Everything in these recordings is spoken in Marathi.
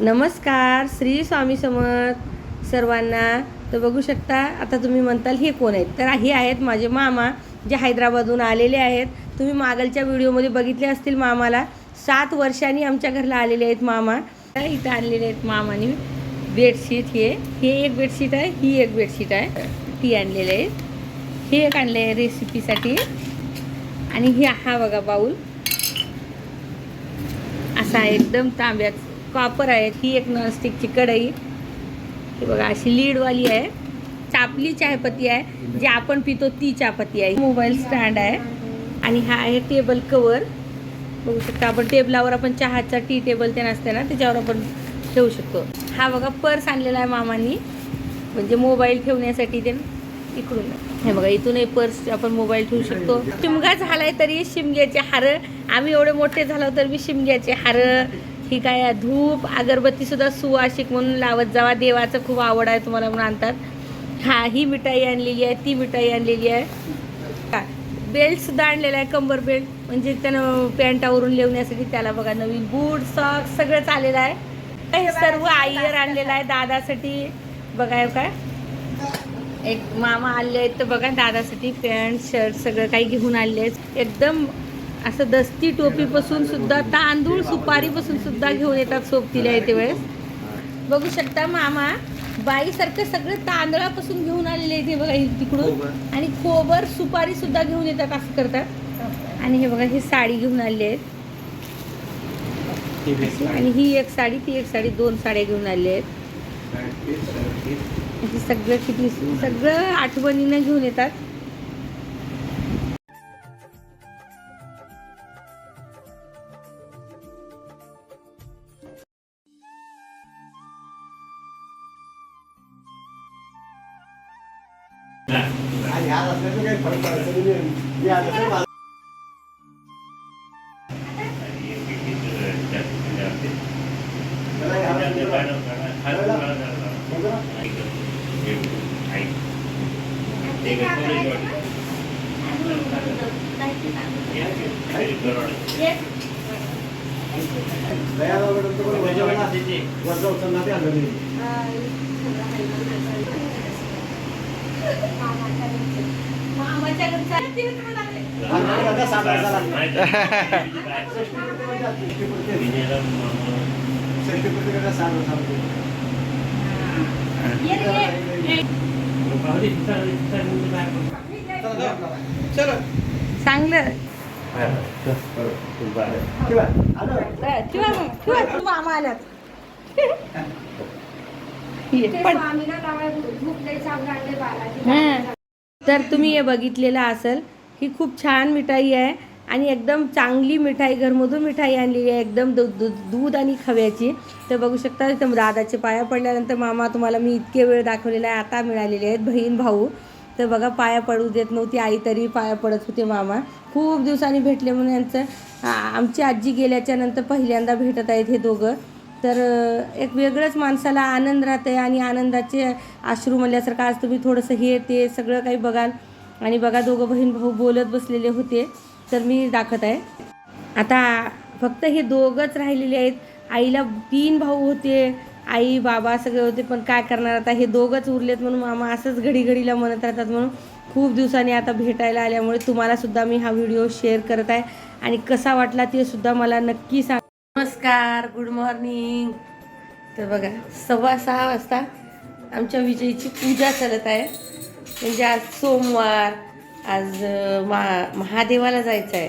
नमस्कार, श्री स्वामी समर्थ सर्वांना. तर बघू शकता, आता तुम्ही म्हणताल हे कोण आहेत, तर हे आहेत माझे मामा जे हैदराबादहून आलेले आहेत. तुम्ही मागलच्या व्हिडिओमध्ये बघितले असतील मामाला. 7 वर्षांनी आमच्या घरला आलेले आहेत मामा. इथं आणलेले आहेत मामाने बेडशीट. हे एक बेडशीट आहे, ही एक बेडशीट आहे, ती आणलेली आहे. हे एक आणले आहे रेसिपीसाठी. आणि हा बघा बाऊल असा आहे, एकदम तांब्यात कॉपर आहे. ही एक नॉनस्टिकची कढई, ही बघा अशी लीडवाली आहे. चापली चहापत्ती आहे, जी आपण पितो ती चहापत्ती आहे. मोबाईल स्टँड आहे. आणि हा आहे टेबल कवर. बघू शकता, आपण टेबलावर आपण चहाचा टी टेबल ते नसते ना, त्याच्यावर आपण ठेवू शकतो. हा बघा पर्स आणलेला आहे मामांनी, म्हणजे मोबाईल ठेवण्यासाठी. ते इकडून हे बघा, इथूनही पर्स आपण मोबाईल ठेवू शकतो. शिमगा झालाय तरी शिमग्याचे हार, आम्ही एवढे मोठे झालो तर मी शिमग्याचे हार. ही काय धूप अगरबत्ती सुद्धा सुवासिक म्हणून लावत जावा, देवाचं खूप आवड आहे तुम्हाला म्हणून आणतात. ही मिठाई आणलेली आहे, ती मिठाई आणलेली आहे. बेल्ट सुद्धा आणलेला आहे, कंबर बेल्ट, म्हणजे त्यानं पॅन्टावरून लिवण्यासाठी. त्याला बघा नवीन बूट सॉक्स सगळंच आलेलं आहे. हे सर्व आईयर आणलेलं आहे दादासाठी. बघा काय एक मामा आले आहेत, तर बघा दादासाठी पॅन्ट शर्ट सगळं काही घेऊन आले आहेत. एकदम असं दस्ती टोपीपासून सुद्धा, तांदूळ सुपारीपासून सुद्धा घेऊन येतात सोबतीला येते वेळेस. बघू शकता मामा बाईसारखं सगळं तांदळापासून घेऊन आलेले आहेत. हे बघा तिकडून, आणि खोबर सुपारी सुद्धा घेऊन येतात, असं करतात. आणि हे बघा ही साडी घेऊन आलेली आहेत. आणि ही एक साडी, ती एक साडी, 2 साड्या घेऊन आले आहेत. सगळं किती सगळं आठवणीनं घेऊन येतात. चांगलं मामा आल्यात. तर तुम्ही हे बघितलेलं असेल, ही खूप छान मिठाई आहे आणि एकदम चांगली मिठाई, घरमधून मिठाई आणलेली आहे, एकदम दूध आणि खव्याची. तर बघू शकता, इथं दादाचे पाया पडल्यानंतर मामा तुम्हाला मी इतके वेळ दाखवलेला आहे, आता मिळालेले आहेत बहीण भाऊ. तर बघा पाया पडू देत नव्हती आई, तरी पाया पडत होते मामा. खूप दिवसांनी भेटले म्हणून यांचं, आमची आजी गेल्याच्या नंतर पहिल्यांदा भेटत आहेत हे दोघं. तर एक वेगळंच माणसाला आनंद राहतं आणि आनंदाचे अश्रू म्हणल्यासारखं. आज तुम्ही थोडंसं हे ते सगळं काही बघाल. आणि बघा दोघं बहीण भाऊ बोलत बसलेले होते, तर मी दाखवत आहे. आता फक्त हे दोघंच राहिलेले आहेत. आईला 3 भाऊ होते, आई बाबा सगळे होते, पण काय करणार आता, हे दोघंच उरलेत म्हणून मामा असंच घडीघडीला म्हणत राहतात. म्हणून खूप दिवसांनी आता भेटायला आल्यामुळे तुम्हालासुद्धा मी हा व्हिडिओ शेअर करत आहे. आणि कसा वाटला ते सुद्धा मला नक्की सांग. नमस्कार, गुड मॉर्निंग. तर बघा 6:15 वाजता आमच्या विजयची पूजा चालत आहे. म्हणजे आज सोमवार, आज महादेवाला जायचं आहे.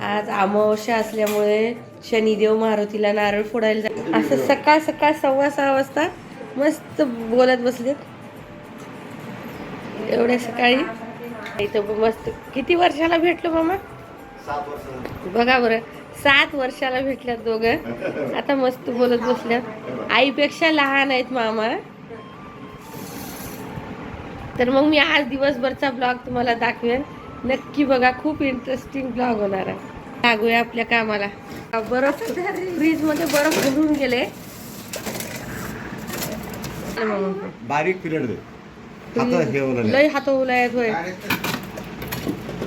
आज अमावस्या असल्यामुळे शनिदेव मारुतीला नारळ फोडायला जायचं. असं सकाळ 6:15 वाजता मस्त बोलत बसलेत. एवढ्या सकाळी इथं मस्त. किती वर्षाला भेटलो मामा? 7 वर्ष. बघा बरं, 7 वर्षाला भेटल्यात दोघं. आता मस्त बोलत बसल्यात. आईपेक्षा लहान आहेत मामा. तर मग मी आज दिवसभरचा ब्लॉग तुम्हाला दाखवेन, नक्की बघा. खूप इंटरेस्टिंग ब्लॉग होणार आहे. लागूया आपल्या कामाला. बर्फ फ्रीजमध्ये बर्फ भरून गेले. बारीक पिरियड दे. लय हात ओलायत होय.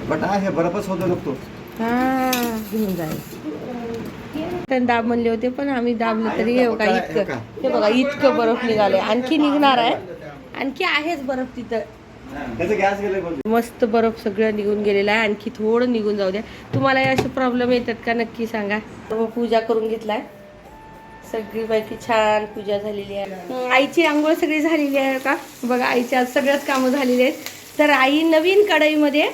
बट हा हे बर्फच होतो नको. हा घेऊन जाईल. दाब म्हणले होते पण आम्ही दाबलं तरी हे बघा इतकं, हे बघा इतकं बर्फ निघालंय. आणखी निघणार आहे, आणखी आहेच बर्फ तिथं. मस्त बर्फ सगळं निघून गेलेला आहे. आणखी थोडं निघून जाऊ द्या. तुम्हाला असे प्रॉब्लेम येतात का नक्की सांगा. पूजा करून घेतलाय सगळी पैकी, छान पूजा झालेली आहे. आईची आंघोळ सगळी झालेली आहे का बघा. आईची आज सगळंच कामं झालेली आहेत. तर आई नवीन कढईमध्ये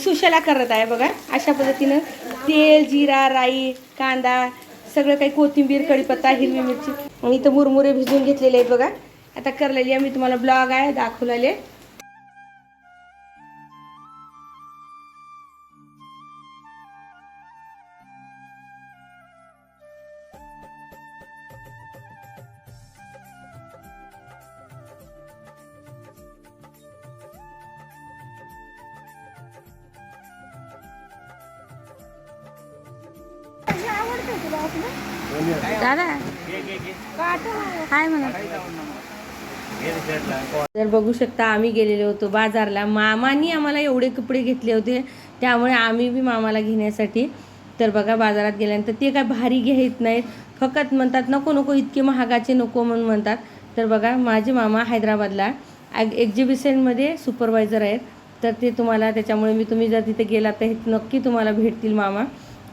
सुशला करत आहे बघा. अशा पद्धतीनं तेल, जिरा, राई, कांदा, सगळं काही, कोथिंबीर, कढीपत्ता, हिरवी मिरची आणि इथं मुरमुरे भिजवून घेतलेले आहेत बघा. आता करलेली आहे मी तुम्हाला ब्लॉग आहे दाखवलेले. दादा हाय म्हणा. तर बघू शकता आम्ही गेलेलो होतो बाजारला. मामानी आम्हाला एवढे कपडे घेतले होते त्यामुळे आम्ही बी मामाला घेण्यासाठी. तर बघा बाजारात गेल्यानंतर ते काय भारी घेत नाहीत, फक्त म्हणतात नको नको इतके महागाचे नको म्हणून म्हणतात. तर बघा माझे मामा हैदराबादला एक्झिबिशनमध्ये सुपरवायझर आहेत. तर ते तुम्हाला त्याच्यामुळे तुम्ही जर तिथे गेला तर नक्की तुम्हाला भेटतील मामा.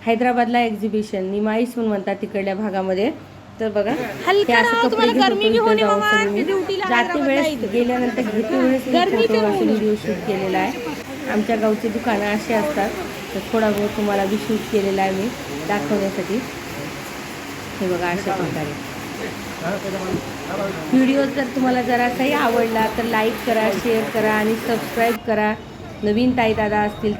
हैदराबादला एक्झिबिशन निमाईस म्हणून म्हणतात तिकडल्या भागामध्ये. तर बघा जाते वेळेस गेल्यानंतर घेते वेळेस व्हिडिओ शूट केलेला आहे. आमच्या गावची दुकानं अशी असतात. तर थोडा बहुत तुम्हाला बी शूट केलेला आहे मी दाखवण्यासाठी. हे बघा अशा प्रकारे व्हिडिओ जर तुम्हाला जरासाही आवडला तर लाईक करा, शेअर करा आणि सबस्क्राईब करा. नवीन ताई दादा असतील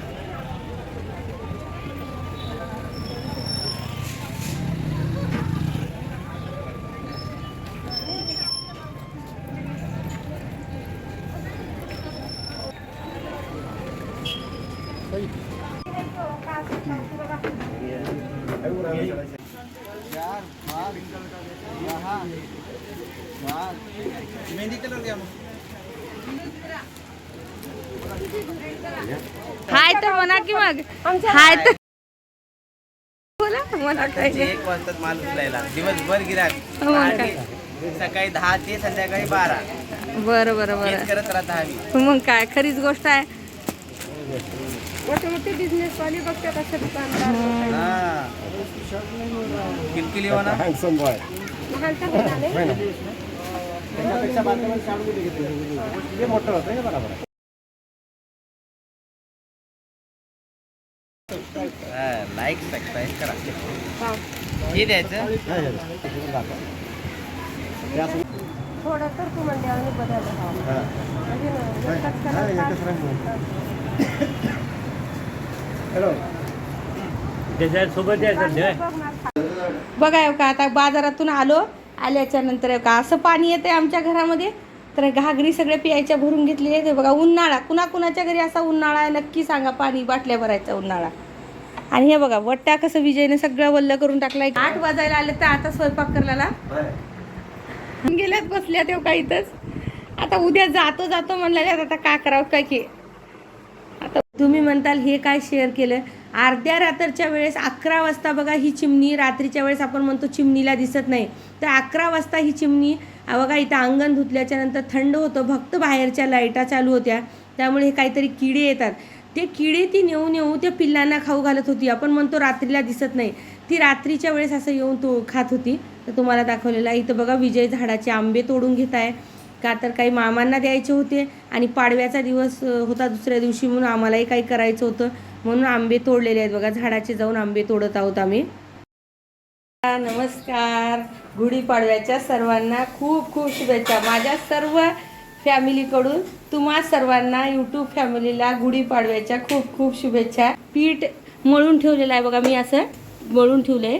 हाय तर म्हणा की मग हाय तर बोला. मला एक वाजता माल उचलायला दिवसभर गिराक, सकाळी 10 ते संध्याकाळी 12. बरं बरं बरं करत राहता आम्ही. मग काय खरीच गोष्ट आहे. मोठे मोठे बिझनेस वाले बघतात असं दुकानदार. किलकिली होणार. लाईक सबस्क्राईब करा. हे द्यायचं थोडं तर तू म्हणजे बदल बघा का. आता बाजारातून आल्याच्या नंतर का असं पाणी येते आमच्या घरामध्ये. तर घागरी सगळे प्यायच्या भरून घेतलेले आहे. बघा उन्हाळा, कुणाच्या घरी असा उन्हाळा आहे नक्की सांगा. पाणी बाटल्या भरायचा उन्हाळा. आणि हे बघा वट्टा कसं विजयने सगळं वल्ल करून टाकलाय. 8 वाजायला आले तर आता स्वयंपाक करायला गेल्यात बसल्या तेव्हा काहीतच. आता उद्या जातो म्हणल्या आता काय करावं काय की. आता तुम्ही म्हणताल हे काय शेअर केलं. अर्ध्या रात्रीच्या वेळेस 11 वाजता बघा ही चिमणी, रात्रीच्या वेळेस आपण म्हणतो चिमणीला दिसत नाही, तर 11 वाजता ही चिमणी बघा इथं अंगण धुतल्याच्या नंतर थंड होतं, फक्त बाहेरच्या लाईटा चालू होत्या त्यामुळे हे काहीतरी किडे येतात. ते किडे ती नेऊ त्या पिल्लांना खाऊ घालत होती. आपण म्हणतो रात्रीला दिसत नाही, ती रात्रीच्या वेळेस असं येऊन तो खात होती. तर तुम्हाला दाखवलेलं आहे. इथं बघा विजय झाडाचे आंबे तोडून घेत आहे का, तर काही मामांना द्यायचे होते आणि पाडव्याचा दिवस होता दुसऱ्या दिवशी म्हणून आम्हालाही काही करायचं होतं म्हणून आंबे तोडलेले आहेत. बघा झाडाचे जाऊन आंबे तोडत आहोत आम्ही. नमस्कार, गुढीपाडव्याच्या सर्वांना खूप खूप शुभेच्छा. माझ्या सर्व फॅमिलीकडून तुम्हा सर्वांना यूट्यूब फॅमिलीला गुढीपाडव्याच्या खूप खूप शुभेच्छा. पीठ मळून ठेवलेलं आहे बघा, मी असं मळून ठेवलं आहे.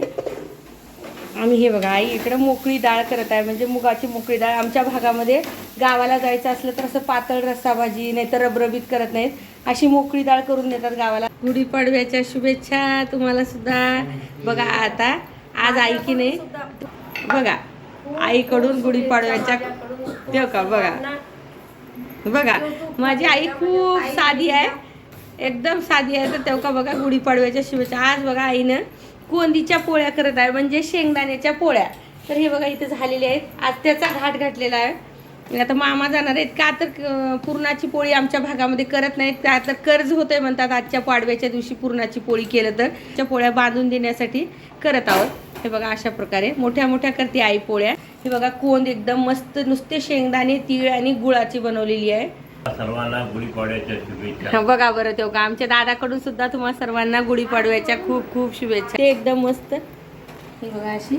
आम्ही हे बघा आई इकडं मोकळी डाळ करत आहे, म्हणजे मुगाची मोकळी डाळ. आमच्या भागामध्ये गावाला जायचं असलं तर असं पातळ रस्सा भाजी नाहीतर रबरबीत करत नाहीत, अशी मोकळी डाळ करून देतात गावाला. गुढीपाडव्याच्या शुभेच्छा तुम्हाला सुद्धा. बघा आता आज आई की नाही बघा आईकडून गुढीपाडव्याच्या तेव्हा का बघा माझी आई खूप साधी आहे, एकदम साधी आहे. तर तेव्हा का बघा गुढीपाडव्याच्या शुभेच्छा. आज बघा आईनं कोंदीच्या पोळ्या करत आहे, म्हणजे शेंगदाण्याच्या पोळ्या. तर हे बघा इथे झालेले आहेत. आज त्याचा घाट घातलेला आहे. आता मामा जाणार आहेत का तर पुरणाची पोळी आमच्या भागामध्ये करत नाहीत, का तर कर्ज होतंय म्हणतात. आजच्या पाडव्याच्या दिवशी पुरणाची पोळी केलं तर त्या पोळ्या बांधून देण्यासाठी करत आहोत. हे बघा अशा प्रकारे मोठ्या मोठ्या करते आई पोळ्या. हे बघा कोंद एकदम मस्त, नुसते शेंगदाणे, तीळ आणि गुळाची बनवलेली आहे. सर्वांना गुढीपाडव्याच्या शुभेच्छा. बघा बरं तेव्हा का आमच्या दादाकडून सुद्धा तुम्हाला सर्वांना गुढीपाडव्याच्या खूप खूप शुभेच्छा. ते एकदम मस्त हे बघा अशी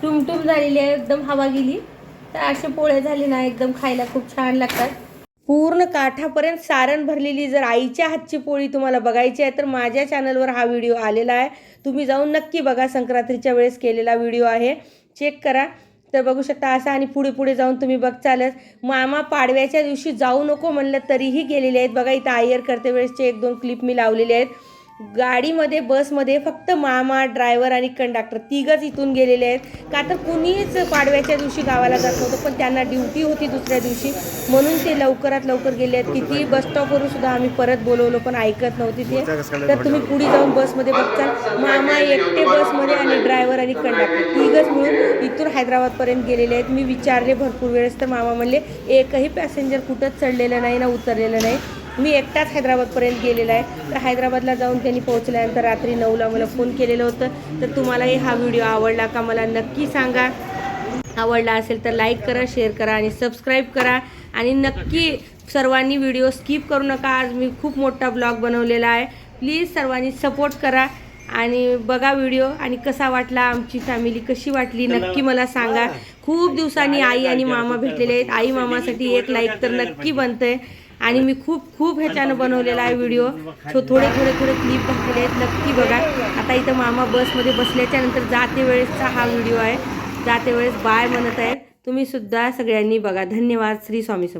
टुमटुम झालेली आहे, एकदम हवा गेली तर असे पोळे झाले ना एकदम खायला खूप छान लागतात. पूर्ण काठापर्यंत सारण भरलेली जर आईच्या हातची पोळी तुम्हाला बघायची आहे तर माझ्या चॅनलवर हा व्हिडिओ आलेला आहे. तुम्ही जाऊन नक्की बघा. संक्रांतीच्या वेळेस केलेला व्हिडिओ आहे, चेक करा. तर बघू शकता असा. आणि पुढे पुढे जाऊन तुम्ही बघचालच. मामा पाडव्याच्या दिवशी जाऊ नको म्हणलं तरीही गेलेले आहेत. बघा इथं आयर करते वेळेसचे 1-2 क्लिप मी लावलेले आहेत. गाडीमध्ये बसमध्ये फक्त मामा, ड्रायव्हर आणि कंडक्टर तिघच इथून गेलेले आहेत. का तर कुणीच पाडव्याच्या दिवशी गावाला जात नव्हतं, पण त्यांना ड्युटी होती दुसऱ्या दिवशी म्हणून ते लवकरात लवकर गेले आहेत. किती बसस्टॉपवरून सुद्धा आम्ही परत बोलवलो पण ऐकत नव्हती ते. तर तुम्ही पुढे जाऊन बसमध्ये बघताल मामा एकटे बसमध्ये आणि ड्रायव्हर आणि कंडक्टर तिघच मिळून इथून हैदराबादपर्यंत गेलेले आहेत. मी विचारले भरपूर वेळेस तर मामा म्हणले एकही पॅसेंजर कुठंच चढलेलं नाही ना उतरलेलं नाही, मी एकटाच हैदराबादपर्यंत गेलेला आहे. तर हैदराबादला जाऊन त्यांनी पोहोचल्यानंतर रात्री 9ला मला फोन केलेलं होतं. तर तुम्हालाही हा व्हिडिओ आवडला का मला नक्की सांगा. आवडला असेल तर लाईक करा, शेअर करा आणि सबस्क्राईब करा. आणि नक्की सर्वांनी व्हिडिओ स्किप करू नका. आज मी खूप मोठा ब्लॉग बनवलेला आहे. प्लीज सर्वांनी सपोर्ट करा आणि बघा व्हिडिओ. आणि कसा वाटला, आमची फॅमिली कशी वाटली नक्की मला सांगा. खूप दिवसांनी आई आणि मामा भेटलेले आहेत. आई मामासाठी एक लाईक तर नक्की बनतंय. आणि मी खूप ह्याच्यानं बनवलेला आहे व्हिडिओ. थोडे क्लिप बघलेले आहेत, नक्की बघा. आता इथं मामा बसमध्ये बसल्याच्या नंतर जाते वेळेसचा हा व्हिडिओ आहे. जाते वेळेस बाय म्हणत आहेत. तुम्ही सुद्धा सगळ्यांनी बघा. धन्यवाद. श्री स्वामी समर्थ.